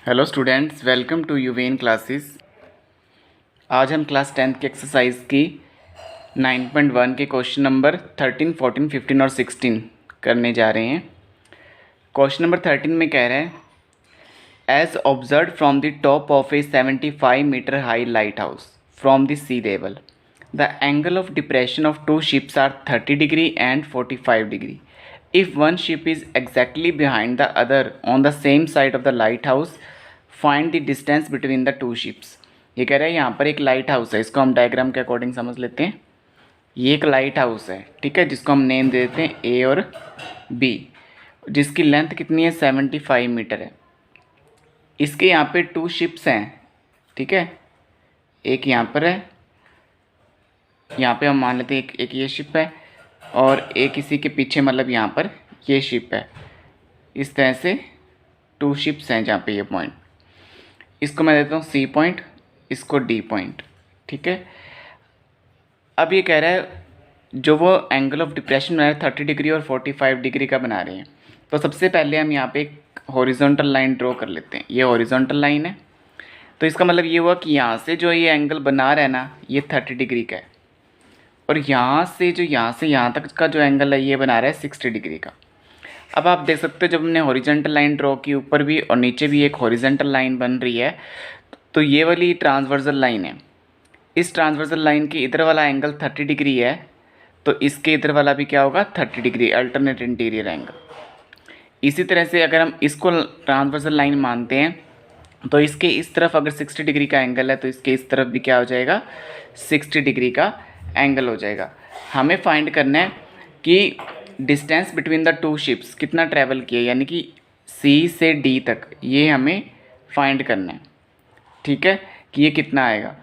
Hello students, welcome to यूवेन classes. आज हम क्लास 10th की एक्सरसाइज की 9.1 के क्वेश्चन नंबर 13, 14, 15 और 16 करने जा रहे हैं। क्वेश्चन नंबर 13 में कह रहे हैं, as observe from the top of a 75 metre high lighthouse from the sea level the angle of depression of two ships are 30 degree and 45 degree. If one ship is exactly behind the other on the same side of the lighthouse, find the distance between the two ships। ये कह रहा है यहाँ पर एक light house है, इसको हम डायग्राम के अकॉर्डिंग समझ लेते हैं। ये एक लाइट हाउस है, ठीक है, जिसको हम नेम दे देते हैं ए और बी, जिसकी लेंथ कितनी है 75 मीटर है। इसके यहाँ पे टू शिप्स हैं, ठीक है, एक यहाँ पर है, यहाँ पे हम मान लेते हैं एक ये शिप है और एक इसी के पीछे, मतलब यहाँ पर ये शिप है। इस तरह से टू शिप्स हैं जहाँ पे ये पॉइंट, इसको मैं देता हूँ सी पॉइंट, इसको डी पॉइंट, ठीक है। अब ये कह रहा है जो वो एंगल ऑफ डिप्रेशन बना रहे हैं 30 डिग्री और 45 डिग्री का बना रहे हैं। तो सबसे पहले हम यहाँ पे एक हॉरिजॉन्टल लाइन ड्रॉ कर लेते हैं। ये हॉरिजॉन्टल लाइन है, तो इसका मतलब ये हुआ कि यहाँ से जो ये एंगल बना रहा है ना, ये 30 डिग्री का है, और यहाँ से यहाँ तक का जो एंगल है ये बना रहा है 60 डिग्री का। अब आप देख सकते हो जब हमने हॉरिजॉन्टल लाइन ड्रॉ की, ऊपर भी और नीचे भी एक हॉरिजॉन्टल लाइन बन रही है, तो ये वाली ट्रांसवर्सल लाइन है। इस ट्रांसवर्सल लाइन के इधर वाला एंगल 30 डिग्री है, तो इसके इधर वाला भी क्या होगा 30 डिग्री, अल्टरनेट इंटीरियर एंगल। इसी तरह से अगर हम इसको ट्रांसवर्सल लाइन मानते हैं, तो इसके इस तरफ अगर 60 डिग्री का एंगल है, तो इसके इस तरफ भी क्या हो जाएगा 60 डिग्री का एंगल हो जाएगा। हमें फाइंड करना है कि distance between the two ships कितना ट्रैवल किया, यानी कि सी से डी तक, ये हमें फाइंड करना है, ठीक है, कि ये कितना आएगा।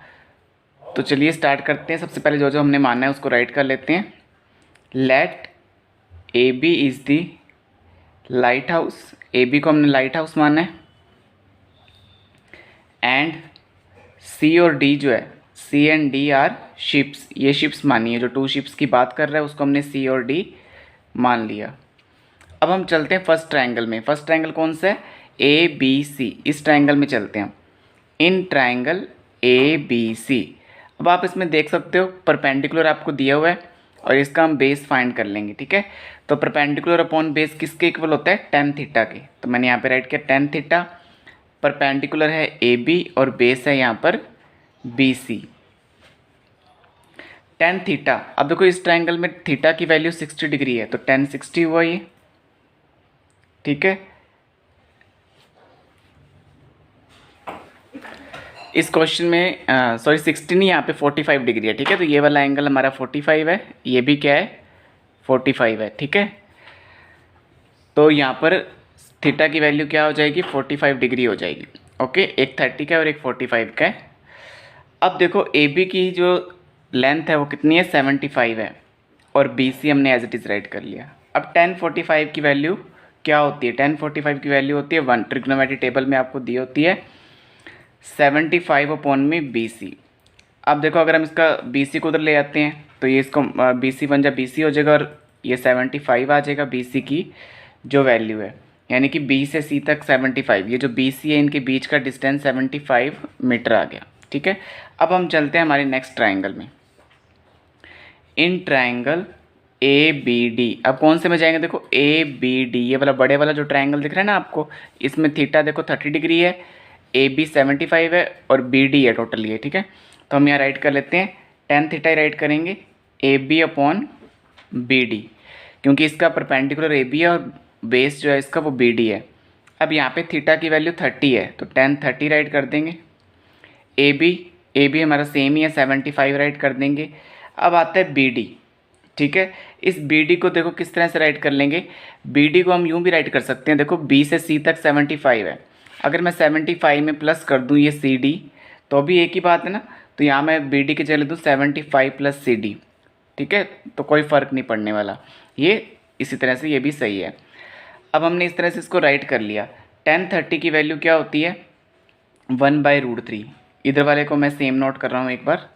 तो चलिए स्टार्ट करते हैं। सबसे पहले जो जो हमने मानना है उसको राइट कर लेते हैं। Let A B is the lighthouse, A B को हमने लाइट हाउस माना है, एंड सी और डी जो है, सी एंड डी आर शिप्स, ये शिप्स मानी है। जो टू शिप्स की बात कर रहा है उसको हमने सी और डी मान लिया। अब हम चलते हैं फर्स्ट ट्रायंगल में। फर्स्ट ट्रायंगल कौन सा है, ए बी सी, इस ट्रायंगल में चलते हैं। इन ट्रायंगल ए बी सी, अब आप इसमें देख सकते हो परपेंडिकुलर आपको दिया हुआ है और इसका हम बेस फाइंड कर लेंगे, ठीक है। तो परपेंडिकुलर अपॉन बेस किसके इक्वल होता है, टेन थीटा के। तो मैंने यहाँ पे राइट किया टेन थीटा, परपेंडिकुलर है ए बी और बेस है यहाँ पर बी सी, टेन थीटा। अब देखो इस ट्रायंगल में थीटा की वैल्यू 60 डिग्री है, तो टेन 60 हुआ ये, ठीक है। इस क्वेश्चन में सॉरी 60 नहीं, यहाँ पे 45 डिग्री है, ठीक है। तो ये वाला एंगल हमारा 45 है, ये भी क्या है 45 है, ठीक है। तो यहाँ पर थीटा की वैल्यू क्या हो जाएगी 45 डिग्री हो जाएगी, ओके। एक 30 का है और एक 45 का है। अब देखो ए बी की जो लेंथ है वो कितनी है 75 है, और बी सी हमने एज इट इज़ राइट कर लिया। अब 1045 की वैल्यू क्या होती है, 1045 की वैल्यू होती है 1, ट्रिग्नोमेट्री टेबल में आपको दी होती है 75 अपॉन में बी सी। अब देखो अगर हम इसका बी सी को उधर ले आते हैं, तो ये इसको बी सी बन जा बी सी हो जाएगा, और ये 75 आ जाएगा बी सी की जो वैल्यू है, यानी कि बी से सी तक 75, ये जो बी सी है इनके बीच का डिस्टेंस 75 मीटर आ गया, ठीक है। अब हम चलते हैं हमारे नेक्स्ट ट्रायंगल में। In triangle A B D, अब कौन से में जाएंगे, देखो ए बी डी, ये वाला बड़े वाला जो ट्रायंगल दिख रहा है ना आपको, इसमें थीटा देखो 30 डिग्री है, ए बी 75 है और बी डी है टोटल ये, ठीक है। तो हम यहाँ राइट कर लेते हैं टेन थीटा ही राइट करेंगे, A B upon B D, क्योंकि इसका परपेंडिकुलर ए बी है और बेस जो है इसका वो बी डी है। अब यहाँ पे थीटा की वैल्यू 30 है, तो टेन 30 राइट कर देंगे। ए बी हमारा सेम ही है 75 राइट कर देंगे। अब आता है बी डी, ठीक है। इस बी डी को देखो किस तरह से राइट कर लेंगे, बी डी को हम यूँ भी राइट कर सकते हैं, देखो बी से सी तक 75 है, अगर मैं 75 में प्लस कर दूँ ये सी डी, तो भी एक ही बात है ना। तो यहाँ मैं बी डी के जगह दूँ 75 प्लस सी डी, ठीक है, तो कोई फ़र्क नहीं पड़ने वाला, ये इसी तरह से ये भी सही है। अब हमने इस तरह से इसको राइट कर लिया। 1030 की वैल्यू क्या होती है 1/√3, इधर वाले को मैं सेम नोट कर रहा हूँ एक बार।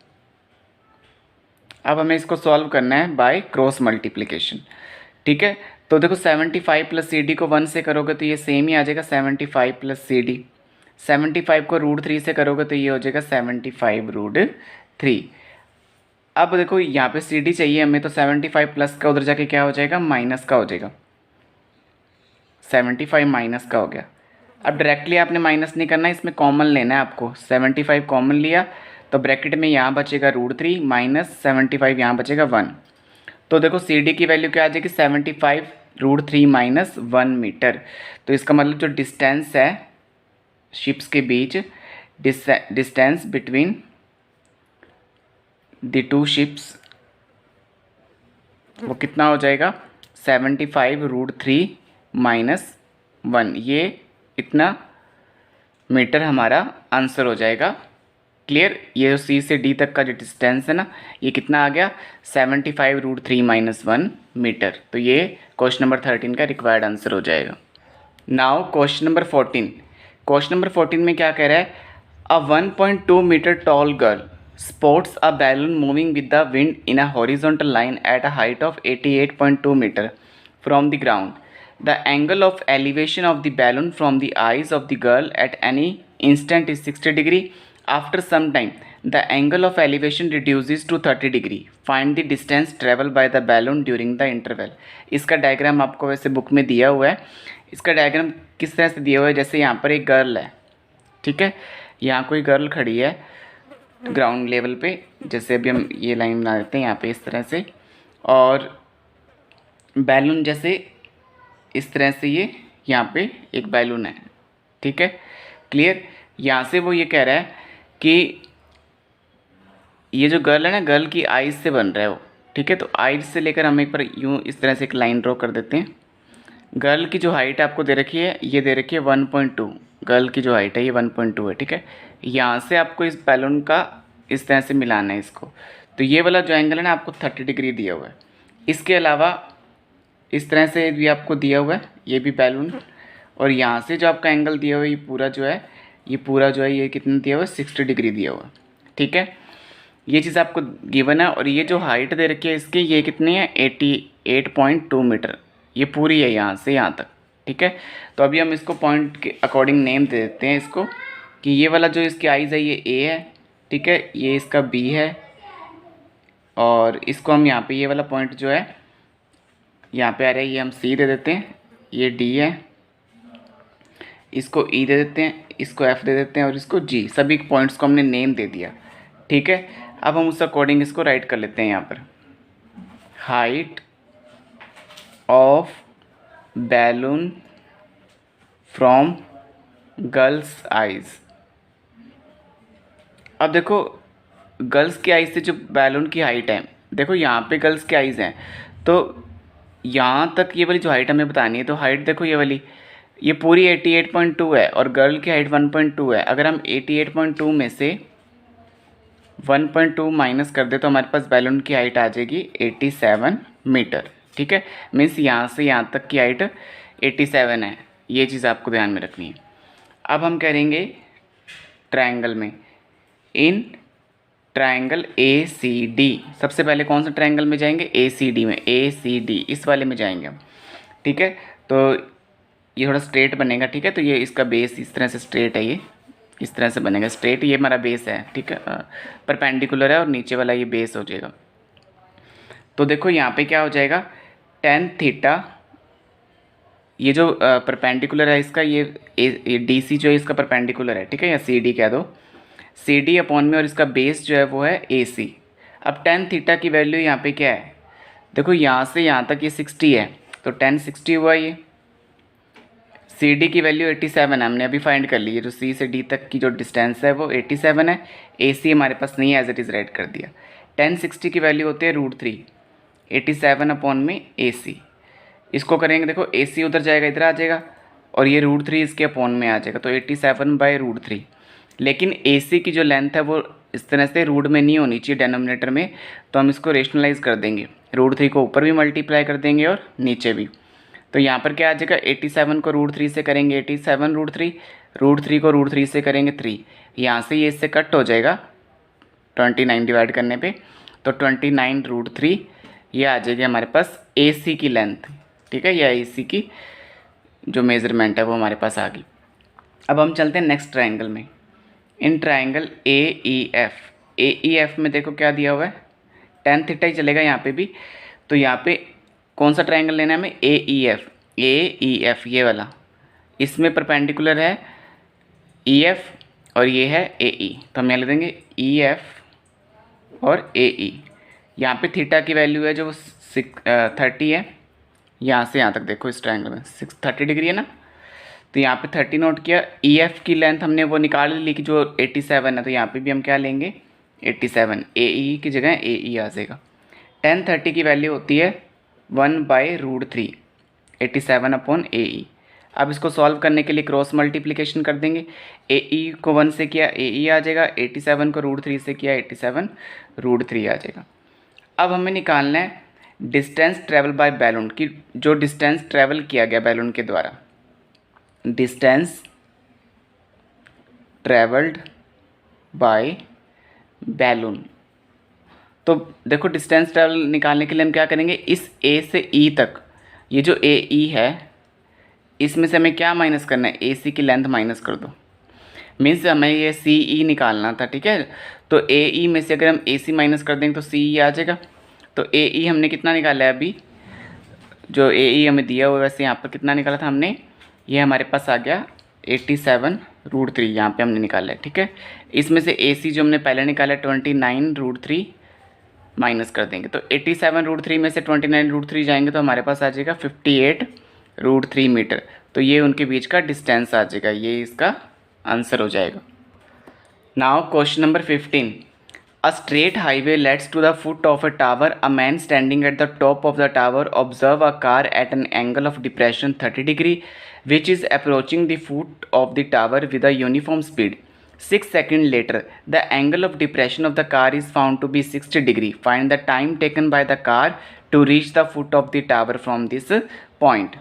अब हमें इसको सॉल्व करना है बाय क्रॉस मल्टीप्लिकेशन, ठीक है। तो देखो 75 प्लस सी डी को 1 से करोगे तो ये सेम ही आ जाएगा 75 प्लस सी डी। 75 को √3 से करोगे तो ये हो जाएगा 75√3। अब देखो यहाँ पे सी डी चाहिए हमें, तो 75 प्लस का उधर जाके क्या हो जाएगा, माइनस का हो जाएगा। 75 माइनस का हो गया। अब डायरेक्टली आपने माइनस नहीं करना है, इसमें कॉमन लेना है आपको। 75 कॉमन लिया तो ब्रैकेट में यहाँ बचेगा √3 माइनस 75 यहाँ बचेगा 1। तो देखो सी डी की वैल्यू क्या आ जाएगी, 75√3 माइनस 1 मीटर। तो इसका मतलब जो डिस्टेंस है शिप्स के बीच, distance between the two ships, वो कितना हो जाएगा, 75√3 माइनस 1। ये इतना मीटर हमारा आंसर हो जाएगा। क्लियर। ये जो सी से डी तक का जो डिस्टेंस है ना, ये कितना आ गया, 75√3 माइनस 1 मीटर। तो ये क्वेश्चन नंबर 13 का रिक्वायर्ड आंसर हो जाएगा। Now question number 14। Question number 14 में क्या कह रहा है, a 1.2 metre tall girl spots a balloon moving with the wind in a horizontal line at a height of 88.2 meter from the ground. The angle of elevation of the balloon from the eyes of the girl at any instant is 60 degree. After some time, the angle of elevation reduces to 30 degree. Find the distance traveled by the balloon during the interval. इसका diagram आपको वैसे book में दिया हुआ है। इसका diagram किस तरह से दिया हुआ है, जैसे यहाँ पर एक गर्ल है, ठीक है, यहाँ कोई गर्ल खड़ी है ग्राउंड लेवल पे, जैसे अभी हम ये लाइन बना देते हैं यहाँ पे इस तरह से, और बैलून जैसे इस तरह से ये यहाँ पे एक बैलून है, ठीक है, क्लियर। यहाँ से वो ये कह रहा है कि ये जो गर्ल है ना, गर्ल की आइज से बन रहा है वो, ठीक है। तो आइज से लेकर हम एक बार यूँ इस तरह से एक लाइन ड्रॉ कर देते हैं। गर्ल की जो हाइट आपको दे रखी है, ये दे रखी है 1.2, गर्ल की जो हाइट है ये 1.2 है, ठीक है। यहाँ से आपको इस बैलून का इस तरह से मिलाना है इसको। तो ये वाला जो एंगल है ना, आपको 30 डिग्री दिया हुआ है। इसके अलावा इस तरह से भी आपको दिया हुआ है ये भी बैलून, और यहाँ से जो आपका एंगल दिया हुआ है, ये पूरा जो है ये कितना दिया हुआ है, 60 डिग्री दिया हुआ है, ठीक है। ये चीज़ आपको गिवन है, और ये जो हाइट दे रखी है इसकी, ये कितनी है, 88.2 मीटर, ये पूरी है यहाँ से यहाँ तक, ठीक है। तो अभी हम इसको पॉइंट के अकॉर्डिंग नेम दे देते हैं इसको, कि ये वाला जो इसकी आइज़ है ये ए है, ठीक है, ये इसका बी है, और इसको हम यहाँ पे ये वाला पॉइंट जो है यहाँ पे आ रहा है, ये हम सी दे देते हैं, ये डी है, इसको ई दे देते हैं, इसको एफ दे देते हैं, और इसको जी। सभी पॉइंट्स को हमने नेम दे दिया, ठीक है। अब हम उस अकॉर्डिंग इसको राइट कर लेते हैं यहाँ पर। Height of balloon from girls eyes. अब देखो गर्ल्स की आइज से जो बैलून की हाइट है, देखो यहाँ पे गर्ल्स की आइज हैं, तो यहाँ तक ये वाली जो हाइट हमें बतानी है, तो हाइट देखो ये वाली, ये पूरी 88.2 है, और गर्ल की हाइट 1.2 है। अगर हम 88.2 में से 1.2 माइनस कर दे तो हमारे पास बैलून की हाइट आ जाएगी 87 मीटर, ठीक है। मीन्स यहाँ से यहाँ तक की हाइट 87 है, ये चीज़ आपको ध्यान में रखनी है। अब हम करेंगे ट्रायंगल में, in triangle A C D. सबसे पहले कौन सा ट्रायंगल में जाएंगे, ए सी डी में, ए सी डी इस वाले में जाएंगे हम, ठीक है। तो ये थोड़ा स्ट्रेट बनेगा, ठीक है। तो ये इसका बेस इस तरह से स्ट्रेट है, ये इस तरह से बनेगा स्ट्रेट, ये हमारा बेस है, ठीक है, परपेंडिकुलर है, और नीचे वाला ये बेस हो जाएगा। तो देखो यहाँ पे क्या हो जाएगा, tan थीटा, ये जो परपेंडिकुलर है इसका, ये डी सी जो है इसका परपेंडिकुलर है, ठीक है, या सी डी कह दो, सी डी अपॉन में, और इसका बेस जो है वो है ए सी। अब tan थीटा की वैल्यू यहाँ पे क्या है, देखो यहाँ से यहाँ तक ये 60 है, तो tan 60 हुआ ये। सी डी की वैल्यू 87 है, हमने अभी फाइंड कर ली है, जो सी से डी तक की जो डिस्टेंस है वो 87 है। ए सी हमारे पास नहीं है, एज इट इज़ राइट कर दिया। tan 60 की वैल्यू होती है √3, 87 अपॉन में ए सी। इसको करेंगे, देखो ए सी उधर जाएगा, इधर आ जाएगा, और ये √3 इसके अपॉन में आ जाएगा, तो 87/√3। लेकिन ए सी की जो लेंथ है वो इस तरह से रूट में नहीं होनी चाहिए डेनोमिनेटर में, तो हम इसको रेशनलाइज कर देंगे, √3 को ऊपर भी मल्टीप्लाई कर देंगे और नीचे भी। तो यहाँ पर क्या आ जाएगा, 87 को √3 से करेंगे 87√3, √3 को √3 से करेंगे 3, यहाँ से ये इससे कट हो जाएगा 29 डिवाइड करने पे, तो 29√3 ये आ जाएगी हमारे पास ए सी की लेंथ, ठीक है, या ए सी की जो मेज़रमेंट है वो हमारे पास आ गई। अब हम चलते हैं नेक्स्ट ट्राइंगल में। इन ट्राइंगल ए ई एफ में देखो क्या दिया हुआ है, टेन थीटा ही चलेगा यहाँ पे भी। तो यहाँ पे कौन सा ट्राइंगल लेना है हमें, ए ई एफ ये वाला। इसमें परपेंडिकुलर है ई एफ और ये है ए ई, तो हम यहाँ ले देंगे ई एफ और ए ई। यहाँ पे थीटा की वैल्यू है जो 30 है, यहाँ से यहाँ तक देखो इस ट्राइंगल में 30 डिग्री है ना, तो यहाँ पे 30 नोट किया। ई एफ की लेंथ हमने वो निकाल ली कि जो 87 है, तो यहाँ पे भी हम क्या लेंगे 87, ए ई की जगह ए ई आ जाएगा। 1030 की वैल्यू होती है 1/√3, 87 अपॉन ए ई। अब इसको सॉल्व करने के लिए क्रॉस मल्टीप्लिकेशन कर देंगे। ए ई को 1 से किया ए ई आ जाएगा, 87 को √3 से किया 87√3 आ जाएगा। अब हमें निकालना है डिस्टेंस ट्रेवल बाय बैलून की, जो डिस्टेंस ट्रेवल किया गया बैलून के द्वारा, डिस्टेंस ट्रेवल्ड बाय बैलून। तो देखो डिस्टेंस ट्रेवल निकालने के लिए हम क्या करेंगे, इस ए से ई तक, ये जो ए ई है इसमें से हमें क्या माइनस करना है, ए सी की लेंथ माइनस कर दो। मीन्स हमें ये सी ई निकालना था, ठीक है। तो ए ई में से अगर हम ए सी माइनस कर देंगे तो सी ई आ जाएगा। तो ए ई हमने कितना निकाला है अभी, जो ए ई हमें दिया हुआ है वैसे यहाँ पर कितना निकाला था हमने, ये हमारे पास आ गया 87√3, यहाँ पे हमने निकाला है, ठीक है। इसमें से ए सी जो हमने पहले निकाला है 29√3 माइनस कर देंगे, तो 87√3 में से 29√3 जाएंगे तो हमारे पास आ जाएगा 58√3 मीटर। तो ये उनके बीच का डिस्टेंस आ जाएगा, ये इसका आंसर हो जाएगा। Now question number 15। A straight highway leads to the foot of a tower. A man standing at the top of the tower observe a car at an angle of depression 30 degree, which is approaching the foot of the tower with a uniform speed. 6 seconds later, the angle of depression of the car is found to be 60 degree. Find the time taken by the car to reach the foot of the tower from this point.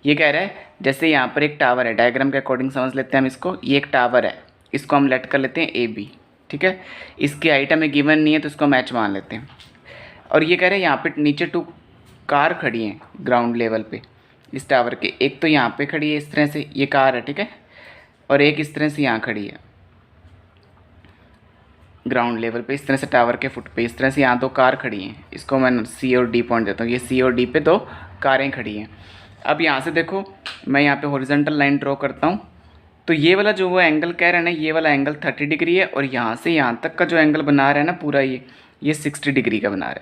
ये कह रहा है जैसे यहाँ पर एक tower है, diagram के अकॉर्डिंग समझ लेते हैं हम इसको। ये एक टावर है, इसको हम लेट कर लेते हैं ए बी, ठीक है। इसकी हाइट हमें गिवन नहीं है तो इसको मैच मान लेते हैं। और ये कह रहे हैं यहाँ पे नीचे 2 कार खड़ी हैं ग्राउंड लेवल पे इस टावर के। एक तो यहाँ पे खड़ी है इस तरह से, ये कार है, ठीक है, और एक इस तरह से यहाँ खड़ी है ग्राउंड लेवल पे, इस तरह से टावर के फुट पे इस तरह से यहाँ 2 कार खड़ी हैं। इसको मैं सी और डी पॉइंट देता हूँ, ये सी और डी पे 2 कारें खड़ी हैं। अब यहाँ से देखो मैं यहाँ पे हॉरिजॉन्टल लाइन ड्रॉ करता हूँ, तो ये वाला जो वो एंगल कह रहे हैं ना, ये वाला एंगल 30 डिग्री है, और यहाँ से यहाँ तक का जो एंगल बना रहा है ना पूरा, ये 60 डिग्री का बना रहा है।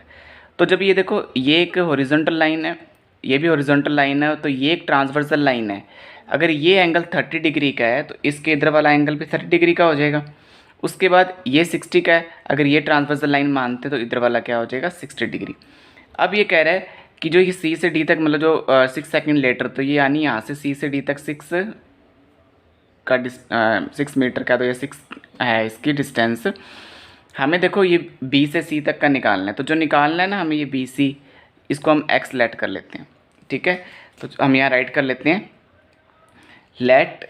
तो जब ये देखो ये एक हॉरिजॉन्टल लाइन है, ये भी हॉरिजॉन्टल लाइन है, तो ये एक ट्रांसवर्सल लाइन है। अगर ये एंगल 30 डिग्री का है तो इसके इधर वाला एंगल भी 30 डिग्री का हो जाएगा। उसके बाद ये 60 का है, अगर ये ट्रांसवर्सल लाइन मानते तो इधर वाला क्या हो जाएगा 60 डिग्री। अब ये कह रहा है कि जो ये सी से डी तक मतलब जो 6 सेकेंड लेटर, तो ये यानी यहाँ से सी से डी तक 6 मीटर का, तो ये 6 है इसकी डिस्टेंस। हमें देखो ये बी से सी तक का निकालना है, तो जो निकालना है ना हमें ये बी सी, इसको हम एक्स लेट कर लेते हैं, ठीक है। तो हम यहाँ राइट कर लेते हैं, let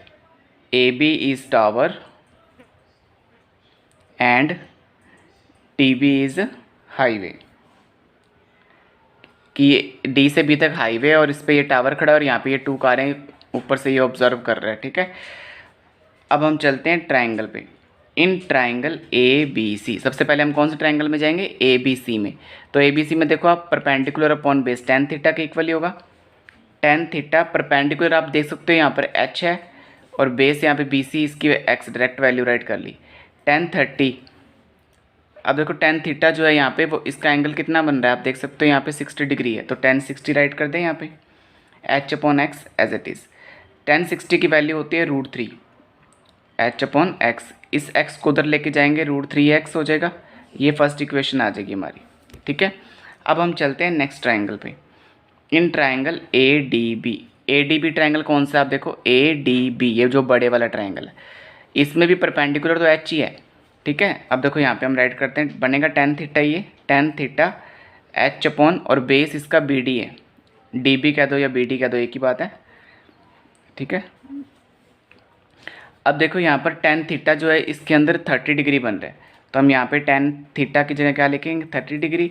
A B is tower and T B is highway, कि डी से बी तक हाईवे और इस पर ये टावर खड़ा है और यहाँ पे ये 2 कारें ऊपर से ये ऑब्जर्व कर रहे हैं, ठीक है। अब हम चलते हैं ट्राइंगल पे। In triangle A B C, सबसे पहले हम कौन से ट्राइंगल में जाएंगे, ए बी सी में। तो ए बी सी में देखो आप perpendicular upon base tan theta के इक्वल ही होगा। tan थीटा परपेंडिकुलर आप देख सकते हो यहाँ पर h है, और बेस यहाँ पे बी सी, इसकी x डायरेक्ट वैल्यू राइट कर ली। tan 30, अब देखो tan थीटा जो है यहाँ पे वो इसका एंगल कितना बन रहा है आप देख सकते हो यहाँ पे 60 डिग्री है, तो tan 60 राइट कर दें यहाँ पे, h/x as it is. tan 60 की वैल्यू होती है √3 h/x, इस x को उधर लेके जाएंगे √3x हो जाएगा, ये फर्स्ट इक्वेशन आ जाएगी हमारी, ठीक है। अब हम चलते हैं नेक्स्ट ट्राइंगल पे। In triangle A D B triangle कौन सा आप देखो, ए डी बी, ये जो बड़े वाला ट्राइंगल है, इसमें भी परपेंडिकुलर तो h ही है, ठीक है। अब देखो यहाँ पे हम राइट करते हैं, बनेगा tan थीटा, ये tan थीटा h/ और बेस इसका बी डी है, डी बी कह दो या बी डी कह दो, एक ही बात है, ठीक है। अब देखो यहाँ पर tan थीटा जो है इसके अंदर 30 डिग्री बन रहा है, तो हम यहाँ पे tan थीटा की जगह क्या लिखेंगे 30 डिग्री।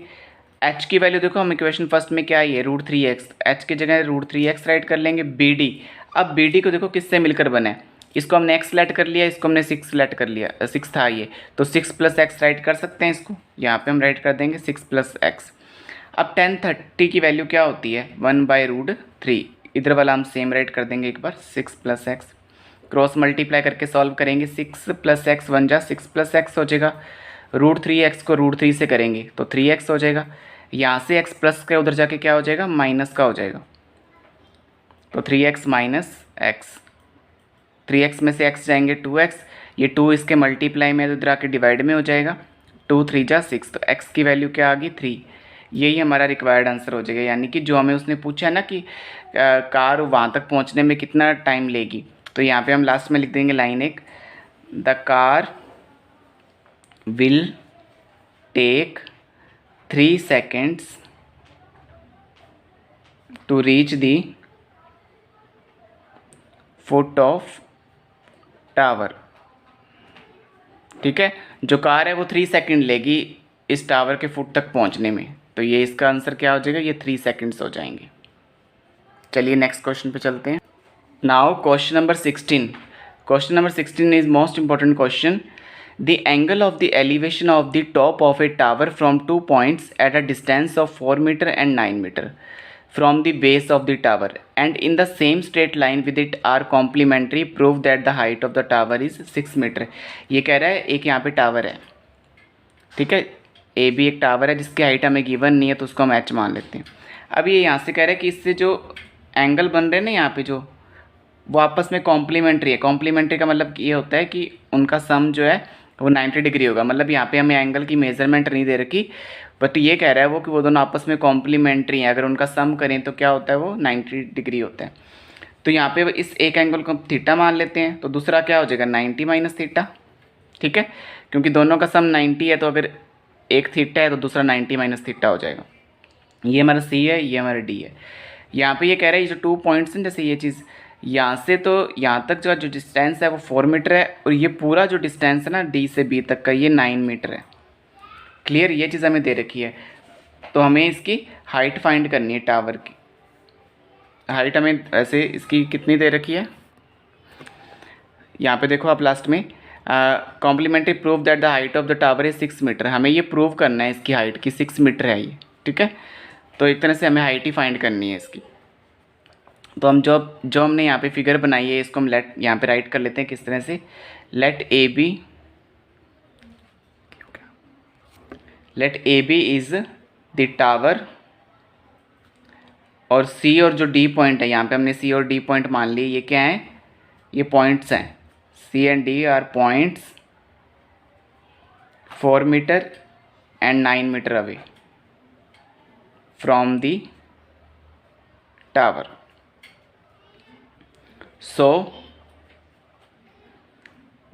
h की वैल्यू देखो हम इक्वेशन फर्स्ट में क्या है √3x, h की जगह √3x राइट कर लेंगे। bd, अब bd को देखो किससे मिलकर बना है, इसको हमने x सेलेक्ट कर लिया, इसको हमने 6 सेलेक्ट कर लिया, 6 था ये, तो 6 + x राइट कर सकते हैं इसको, यहाँ पे हम राइट कर देंगे 6 + x। अब 1030 की वैल्यू क्या होती है 1/√3, इधर वाला हम सेम राइट कर देंगे एक बार 6 + x, क्रॉस मल्टीप्लाई करके सॉल्व करेंगे, 6 + x 1 जा 6 + x हो जाएगा, √3x को √3 से करेंगे तो 3x हो जाएगा, यहाँ से x प्लस का उधर जाके क्या हो जाएगा माइनस का हो जाएगा, तो 3x - x, 3x में से x जाएंगे 2x, ये 2 इसके मल्टीप्लाई में तो इधर आके डिवाइड में हो जाएगा, 2 3 जा 6, तो x की वैल्यू क्या आ गई 3। यही हमारा रिक्वायर्ड आंसर हो जाएगा, यानी कि जो हमें उसने पूछा है ना कि कार वहाँ तक पहुँचने में कितना टाइम लेगी, तो यहाँ पे हम लास्ट में लिख देंगे line 1, the car will take 3 seconds to reach the foot of tower. ठीक है, जो कार है वो 3 सेकंड लेगी इस टावर के फुट तक पहुंचने में, तो ये इसका आंसर क्या हो जाएगा, ये 3 सेकंड्स हो जाएंगे। चलिए नेक्स्ट क्वेश्चन पे चलते हैं। Now question number 16। Question number 16 is most important question. The angle of the elevation of the top of a tower from 2 points at a distance of 4 metre and 9 metre from the base of the tower and in the same straight line with it are complementary, prove that the height of the tower is 6 metre. ये कह रहा है एक यहाँ पे tower है, ठीक है, ए बी एक टावर है जिसकी हाइट हमें गिवन नहीं है, तो उसको हम एच मान लेते हैं। अब ये यहाँ से कह रहा है कि इससे जो एंगल बन रहे हैं ना यहाँ पे जो, वो आपस में कॉम्प्लीमेंट्री है। कॉम्प्लीमेंट्री का मतलब ये होता है कि उनका सम जो है वो 90 डिग्री होगा, मतलब यहाँ पे हमें एंगल की मेजरमेंट नहीं दे रखी, बट ये कह रहा है वो कि वो दोनों आपस में कॉम्प्लीमेंट्री हैं, अगर उनका सम करें तो क्या होता है वो 90 डिग्री होता है। तो यहाँ पे इस एक एंगल को थीटा मान लेते हैं, तो दूसरा क्या हो जाएगा 90 - थीटा, ठीक है, क्योंकि दोनों का सम 90 है, तो अगर एक थीटा है तो दूसरा 90 - थीटा हो जाएगा। ये हमारा सी है, ये हमारा डी है। यहाँ पे ये कह रहा है ये जो 2 पॉइंट्स हैं, जैसे ये चीज़ यहाँ से तो यहाँ तक जो डिस्टेंस है वो 4 मीटर है, और ये पूरा जो डिस्टेंस है ना डी से बी तक का ये 9 मीटर है। क्लियर, ये चीज़ हमें दे रखी है, तो हमें इसकी हाइट फाइंड करनी है। टावर की हाइट हमें ऐसे इसकी कितनी दे रखी है, यहाँ पे देखो आप लास्ट में complementary prove that the height of the tower is 6 metre. हमें ये प्रूव करना है इसकी हाइट की 6 मीटर है ये, ठीक है। तो एक तरह से हमें हाइट ही फाइंड करनी है इसकी। तो हम जो हमने यहाँ पे फिगर बनाई है इसको हम यहाँ पे राइट कर लेते हैं किस तरह से, let A B is the tower, और सी और जो डी पॉइंट है, यहाँ पे हमने सी और डी पॉइंट मान लिए, ये क्या है, ये पॉइंट्स हैं, c and d are points 4 metre and 9 metre away from the tower. So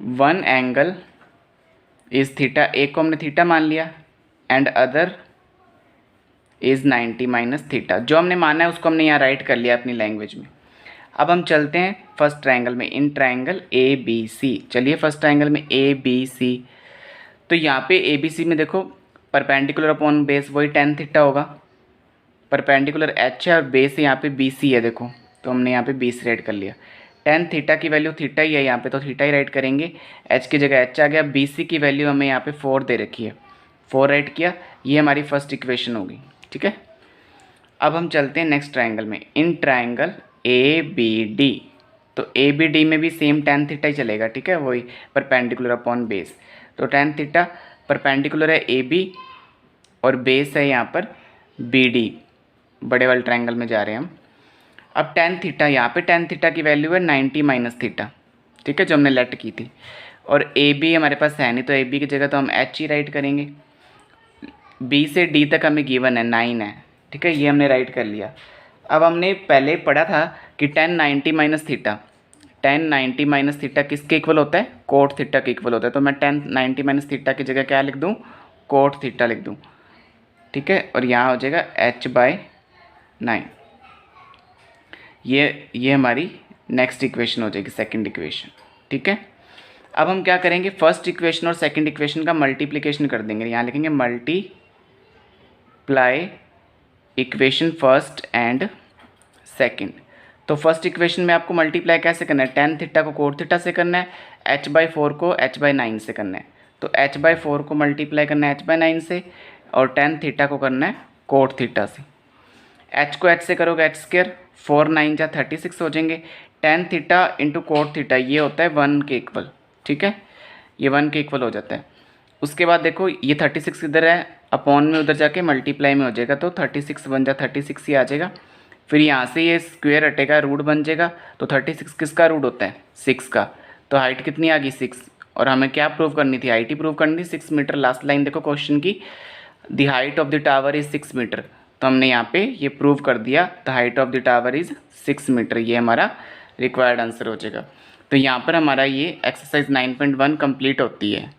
one angle is theta, एक को हमने थीटा मान लिया, एंड अदर इज़ 90 - थीटा। जो हमने माना है उसको हमने यहाँ राइट कर लिया अपनी लैंग्वेज में। अब हम चलते हैं फर्स्ट ट्रायंगल में, in triangle A B C. चलिए फर्स्ट ट्रायंगल में ए बी सी, तो यहाँ पे ए बी सी में देखो परपेंडिकुलर अपॉन बेस वही tan थीटा होगा, परपेंडिकुलर एच है और बेस यहाँ पे बी सी है, देखो तो हमने यहाँ पे बी सी राइट कर लिया। tan थीटा की वैल्यू थीटा ही है यहाँ पे, तो थीटा ही राइट करेंगे, एच की जगह एच आ गया, बी सी की वैल्यू हमें यहाँ पे 4 दे रखी है, 4 राइट किया, ये हमारी फर्स्ट इक्वेशन होगी, ठीक है। अब हम चलते हैं नेक्स्ट ट्रायंगल में, in triangle A B D, तो ए बी डी में भी सेम tan थीटा ही चलेगा, ठीक है, वही परपेंडिकुलर अपॉन बेस। तो tan थीटा परपेंडिकुलर है ए बी और बेस है यहाँ पर बी डी, बड़े वाले ट्रायंगल में जा रहे हैं हम। अब tan थीटा, यहाँ पे tan थीटा की वैल्यू है 90 - थीटा, ठीक है, जो हमने लेट की थी, और ए बी हमारे पास है नहीं, तो ए बी की जगह तो हम एच ही राइट करेंगे। बी से डी तक हमें गिवन है 9 है, ठीक है, ये हमने राइट कर लिया। अब हमने पहले पढ़ा था कि tan 90 - थीटा, tan 90 - थीटा किसके इक्वल होता है, कोट थीटा के इक्वल होता है, तो मैं tan 90 - थीटा की जगह क्या लिख दूँ, कोट थीटा लिख दूँ, ठीक है, और यहाँ हो जाएगा h/9। ये हमारी नेक्स्ट इक्वेशन हो जाएगी, सेकंड इक्वेशन, ठीक है। अब हम क्या करेंगे, फर्स्ट इक्वेशन और सेकंड इक्वेशन का मल्टीप्लिकेशन कर देंगे, यहाँ लिखेंगे multiply equation first and second. तो फर्स्ट इक्वेशन में आपको मल्टीप्लाई कैसे करना है, टेन थीटा को कोट थीटा से करना है, h/4 को h/9 से करना है। तो h/4 को मल्टीप्लाई करना है h/9 से और टेन थीटा को करना है कोट थीटा से। h को h से करोगे h², 4 9 जा 36 हो जाएंगे। Tan theta into cot theta ये होता है 1 के इक्वल, ठीक है, ये 1 के इक्वल हो जाता है। उसके बाद देखो ये 36 इधर है, अपॉन में उधर जाके मल्टीप्लाई में हो जाएगा, तो 36 1 जा 36 ही आ जाएगा। फिर यहाँ से ये स्क्वायर हटेगा, रूट बन जाएगा। तो 36 किसका रूट होता है, 6 का। तो हाइट कितनी आ गई, 6। और हमें क्या प्रूव करनी थी, हाइट ही प्रूव करनी थी, 6 मीटर। लास्ट लाइन देखो क्वेश्चन की, the height of the tower is 6 metre. तो हमने यहाँ पे ये प्रूव कर दिया, the height of the tower is 6 metre. ये हमारा रिक्वायर्ड आंसर हो जाएगा। तो यहाँ पर हमारा ये एक्सरसाइज 9.1 कंप्लीट होती है।